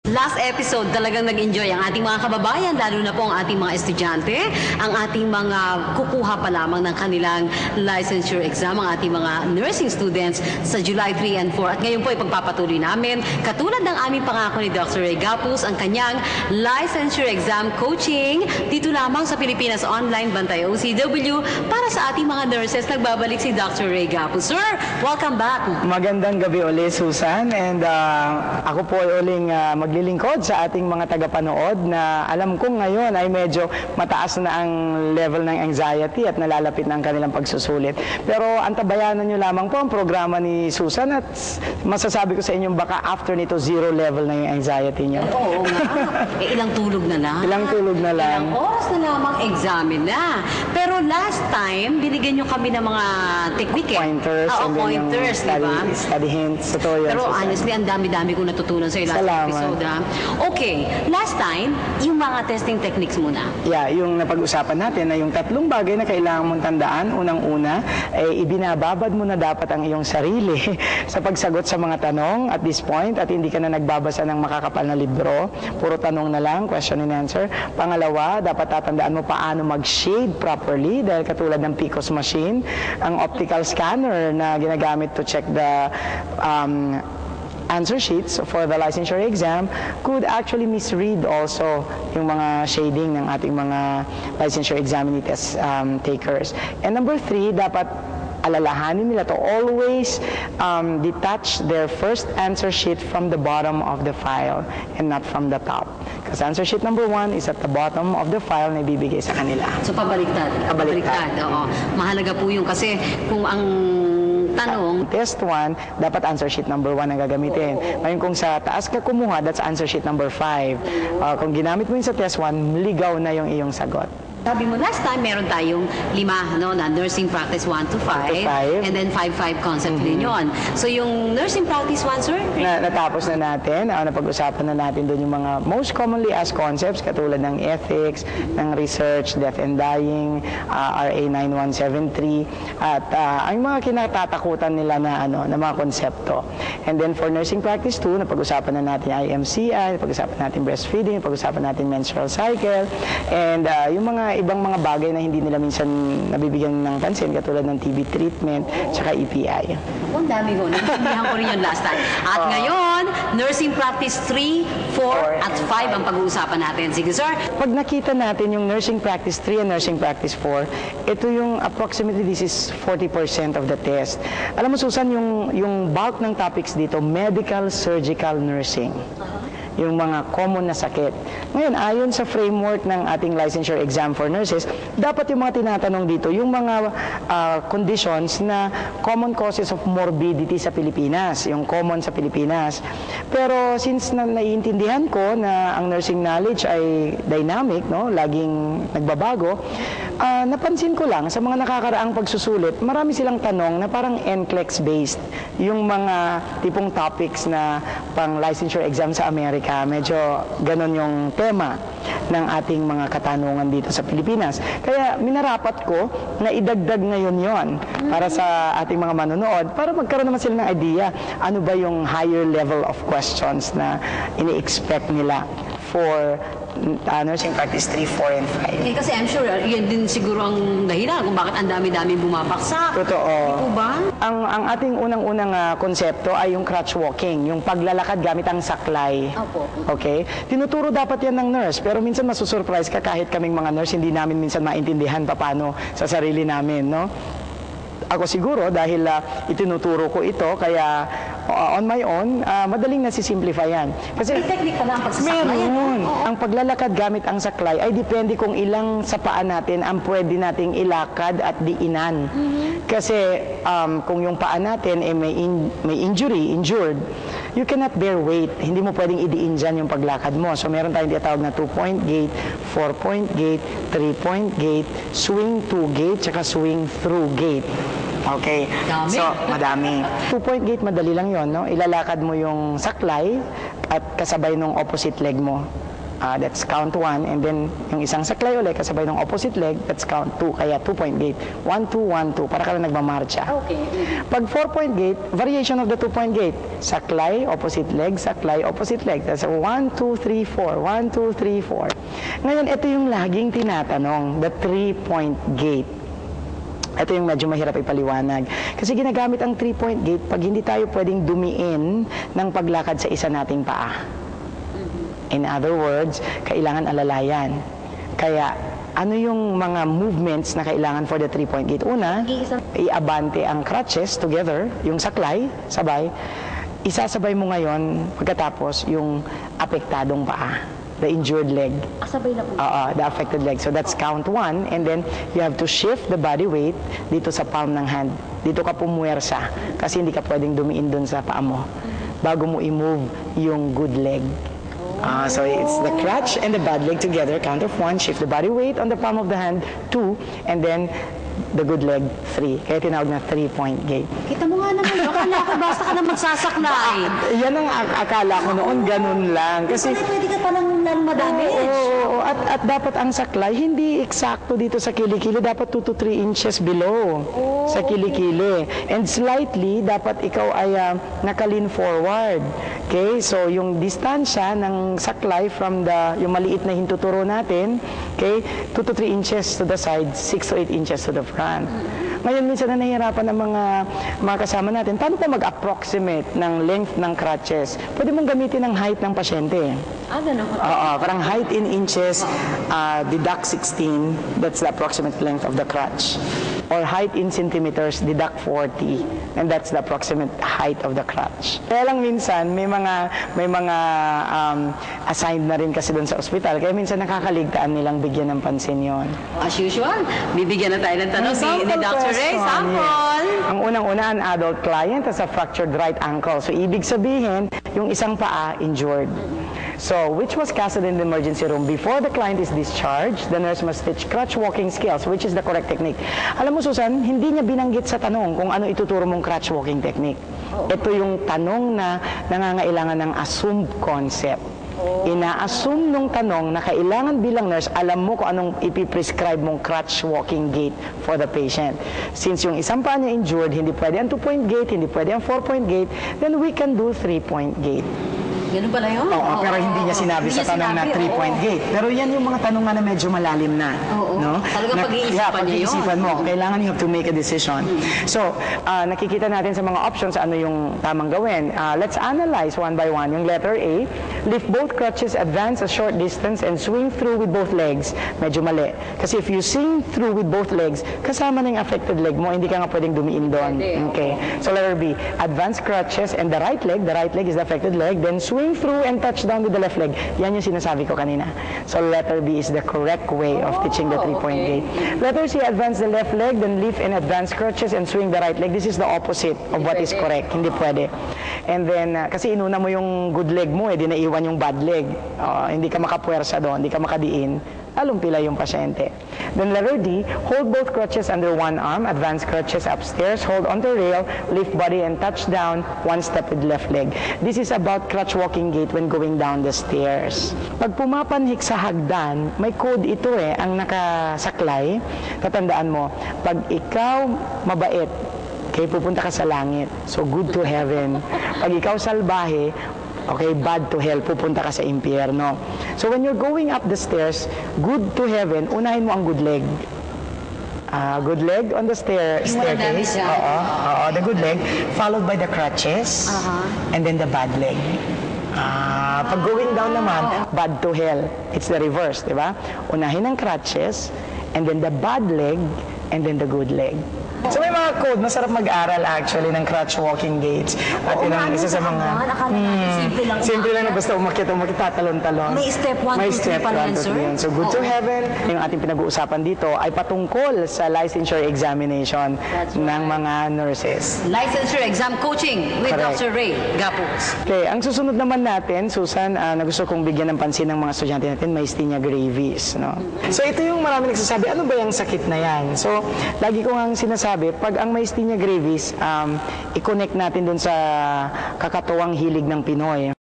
Last episode, talagang nag-enjoy ang ating mga kababayan, lalo na po ang ating mga estudyante, ang ating mga kukuha pa lamang ng kanilang licensure exam, ang ating mga nursing students sa July 3 and 4. At ngayon po ipagpapatuloy namin, katulad ng aming pangako ni Dr. Ray Gapus, ang kanyang licensure exam coaching dito lamang sa Pilipinas Online Bantay OCW para sa ating mga nurses. Nagbabalik si Dr. Ray Gapus. Sir, welcome back. Magandang gabi ulit, Susan. And ako po ay uling maglilingkod sa ating mga tagapanood na alam kong ngayon ay medyo mataas na ang level ng anxiety at nalalapit na ang kanilang pagsusulit. Pero antabayanan nyo lamang po ang programa ni Susan at masasabi ko sa inyong baka after nito zero level na yung anxiety nyo. Oo nga. Ilang tulog na lang. Ilang tulog na lang. Ilang oras na lamang examen na. Pero last time, binigyan nyo kami ng mga technique. Pointers. Oo, pointers, di ba? Study hints. Totoo yan. Pero honestly, ang dami-dami kong natutunan sa last episode. Okay, last time, yung mga testing techniques muna. Yeah, yung napag-usapan natin na yung tatlong bagay na kailangan mong tandaan. Unang-una, ibinababad mo na dapat ang iyong sarili sa pagsagot sa mga tanong at this point at hindi ka na nagbabasa ng makakapal na libro. Puro tanong na lang, question and answer. Pangalawa, dapat tatandaan mo paano mag-shade properly dahil katulad ng PICOS machine, ang optical scanner na ginagamit to check the answer sheets for the licensure exam could actually misread also yung mga shading ng ating mga licensure examinee test takers. And number 3, dapat alalahanin nila to always detach their first answer sheet from the bottom of the file and not from the top. Kasi answer sheet number 1 is at the bottom of the file na ibibigay sa kanila. So pabaliktad. Pabaliktad, oo. Mahalaga po yung kasi kung ang tanong, test 1, dapat answer sheet number 1 ang gagamitin. Ngayon kung sa taas ka kumuha, that's answer sheet number 5. Kung ginamit mo yun sa test 1, ligaw na yung iyong sagot. sabi mo, last time meron tayong 5, no, na nursing practice 1 to 5, and then 5-5 concept din yun. So yung nursing practice 1, sir? Natapos na natin, napag-usapan na natin doon yung mga most commonly asked concepts katulad ng ethics, ng research, death and dying, RA 9173, at ang mga kinatatakutan nila na, na mga konsepto. And then for nursing practice 2, napag-usapan na natin IMCI, napag-usapan natin breastfeeding, napag-usapan natin menstrual cycle, and yung mga ibang mga bagay na hindi nila minsan nabibigyan ng pansin katulad ng TB treatment tsaka EPI. Ang dami ko. Naintindihan ko rin yun last time. At ngayon, nursing practice 3, 4, at 5 ang pag-uusapan natin. Sige, sir. Pag nakita natin yung nursing practice 3 and nursing practice 4, ito yung approximately this is 40% of the test. Alam mo, Susan, yung bulk ng topics dito, medical, surgical, nursing. Yung mga common na sakit. Ngayon, ayon sa framework ng ating licensure exam for nurses, dapat yung mga tinatanong dito, yung mga conditions na common causes of morbidity sa Pilipinas, yung common sa Pilipinas. Pero since naiintindihan ko na ang nursing knowledge ay dynamic, no, laging nagbabago, napansin ko lang sa mga nakakaraang pagsusulit, marami silang tanong na parang NCLEX-based, yung mga tipong topics na pang licensure exam sa Amerika. Medyo ganon yung tema ng ating mga katanungan dito sa Pilipinas. Kaya minarapat ko na idagdag ngayon yon para sa ating mga manonood para magkaroon naman sila ng idea ano ba yung higher level of questions na ini-expect nila for nursing practice 3, 4, and 5. Eh, kasi I'm sure, yun din siguro ang dahilan kung bakit ang dami-dami bumabaksak. Totoo. Di po ba? Ang ating unang-unang konsepto ay yung crutch walking, yung paglalakad gamit ang saklay. Opo. Okay? Tinuturo dapat yan ng nurse, pero minsan masusurprise ka kahit kaming mga nurse, hindi namin minsan maintindihan paano sa sarili namin, no? Ako siguro dahil itinuturo ko ito, kaya on my own, madaling nasisimplify yan. Kasi may technique pala ang pagsasaklay. meron. Ang paglalakad gamit ang saklay ay depende kung ilang sa paa natin ang pwede nating ilakad at diinan. Kasi kung yung paa natin may injured, you cannot bear weight. Hindi mo pwedeng idiin dyan yung paglakad mo. So meron tayong tinatawag na 2-point gait, 4-point gait, 3-point gait, swing to gait, tsaka swing through gait. Okay. Dami. So, madami. 2-point gait, madali lang yon, no? Ilalakad mo yung saklay at kasabay nung opposite leg mo. That's count 1. And then, yung isang saklay ulit, kasabay ng opposite leg, that's count 2. Kaya 2-point gait. 1, 2, 1, 2. Para ka lang nagmamarcha. Okay. Pag 4-point gait, variation of the 2-point gait. Saklay, opposite leg, saklay, opposite leg. That's 1, 2, 3, 4. 1, 2, 3, 4. Ngayon, ito yung laging tinatanong, the 3-point gait. Ito yung medyo mahirap ipaliwanag. Kasi ginagamit ang 3-point gait pag hindi tayo pwedeng dumiin ng paglakad sa isa nating paa. In other words, kailangan alalayan. Kaya, ano yung mga movements na kailangan for the 3-point gait? Una, iabante ang crutches together, yung saklay, sabay. Isasabay mo ngayon, pagkatapos, yung apektadong paa. The injured leg. Sabay na po. The affected leg. So that's count 1. And then, you have to shift the body weight dito sa palm ng hand. Dito ka pumuwersa. Kasi hindi ka pwedeng dumiin dun sa paa mo. Bago mo i-move yung good leg. So it's the crutch and the bad leg together. Count of 1. Shift the body weight on the palm of the hand. 2. And then, the good leg, 3. Kaya tinawag na 3-point gait. Kita mo nga naman, akala ko basta ka na magsasaklay. Yan ang akala ko noon, ganun lang. Kasi, Pwede ka palang madamage. Oo, at dapat ang saklay, hindi eksakto dito sa kilikili. Dapat 2 to 3 inches below sa kilikili. And slightly, dapat ikaw ay nakalin forward. Okay, so yung distansya ng saklay from yung maliit na hintuturo natin, okay, 2 to 3 inches to the side, 6 to 8 inches to the front. Ngayon, minsan na nahihirapan ng mga kasama natin, paano pa mag-approximate ng length ng crutches? Pwede mong gamitin ang height ng pasyente. Ganun. Parang height in inches, deduct 16, that's the approximate length of the crutch. Or height in centimeters, deduct 40, and that's the approximate height of the crutch. Kaya lang minsan, may mga assigned na rin kasi doon sa ospital, kaya minsan nakakaligtaan nilang bigyan ng pansin yon. As usual, bibigyan na tayo ng tanong ni Dr. Ray. Sample! Ang unang-una, an adult client has a fractured right ankle. So, ibig sabihin, yung isang paa injured. So, which was casted in the emergency room before the client is discharged, the nurse must teach crutch walking skills, which is the correct technique. Alam mo, Susan, hindi niya binanggit sa tanong kung ano ituturo mong crutch walking technique. Ito yung tanong na nangangailangan ng assumed concept. Ina-assume nung tanong na kailangan bilang nurse, alam mo kung anong ipiprescribe mong crutch walking gait for the patient. Since yung isang paa niya injured, hindi pwede ang 2-point gait, hindi pwede ang 4-point gait, then we can do 3-point gait. Ganun pala yun? Oo, pero hindi niya sinabi sa tanong na 3-point gait. Pero yan yung mga tanong na medyo malalim na. Oo. No? Talagang pag-iisipan niya yun. Pag-iisipan mo. Kailangan you have to make a decision. So, nakikita natin sa mga options ano yung tamang gawin. Let's analyze one by one. Yung letter A, lift both crutches, advance a short distance, and swing through with both legs. Medyo mali. Kasi if you swing through with both legs, kasama na yung affected leg mo, hindi ka nga pwedeng dumiin doon. Okay. So, letter B, advance crutches and the right leg is the affected leg, then swing through and touch down with the left leg. Yan yung sinasabi ko kanina. So, letter B is the correct way of teaching the 3-point gait. Letter C, advance the left leg, then lift and advance crutches and swing the right leg. This is the opposite of what is correct. Hindi pwede. And then, kasi inuna mo yung good leg mo, di naiwan yung bad leg. Hindi ka makapuwersa doon, hindi ka makadiin. Lalong pila yung pasyente. Then letter D, hold both crutches under one arm, advance crutches upstairs, hold onto rail, lift body and touch down, one step with left leg. This is about crutch walking gait when going down the stairs. Pag pumapanhik sa hagdan, may code ito ang nakasaklay. Tatandaan mo, pag ikaw mabait, okay, pupunta ka sa langit. So, good to heaven. Pag ikaw salbahe, okay, bad to hell, pupunta ka sa impyerno. So when you're going up the stairs, good to heaven, unahin mo ang good leg. Good leg on the staircase. The good leg, followed by the crutches, and then the bad leg. Pag going down naman, bad to hell. It's the reverse, di ba? Unahin ang crutches, and then the bad leg, and then the good leg. So may mga code, masarap mag-aral actually ng crutch walking gaits. At yun ang isa sa mga... Simple lang na basta umakit, tatalon-talon. May step 1, 2, 3 pa yan, sir? So good to heaven. Yung ating pinag-uusapan dito ay patungkol sa licensure examination ng mga nurses. Licensure exam coaching with Correct. Dr. Ray Gapos. Okay, ang susunod naman natin, Susan, na gusto kong bigyan ng pansin ng mga estudyante natin, myasthenia gravis. No? So ito yung marami nagsasabi, ano ba yung sakit na yan? So, lagi ko nga sinasabi, pag ang myasthenia gravis, i-connect natin dun sa kakatuwang hilig ng Pinoy.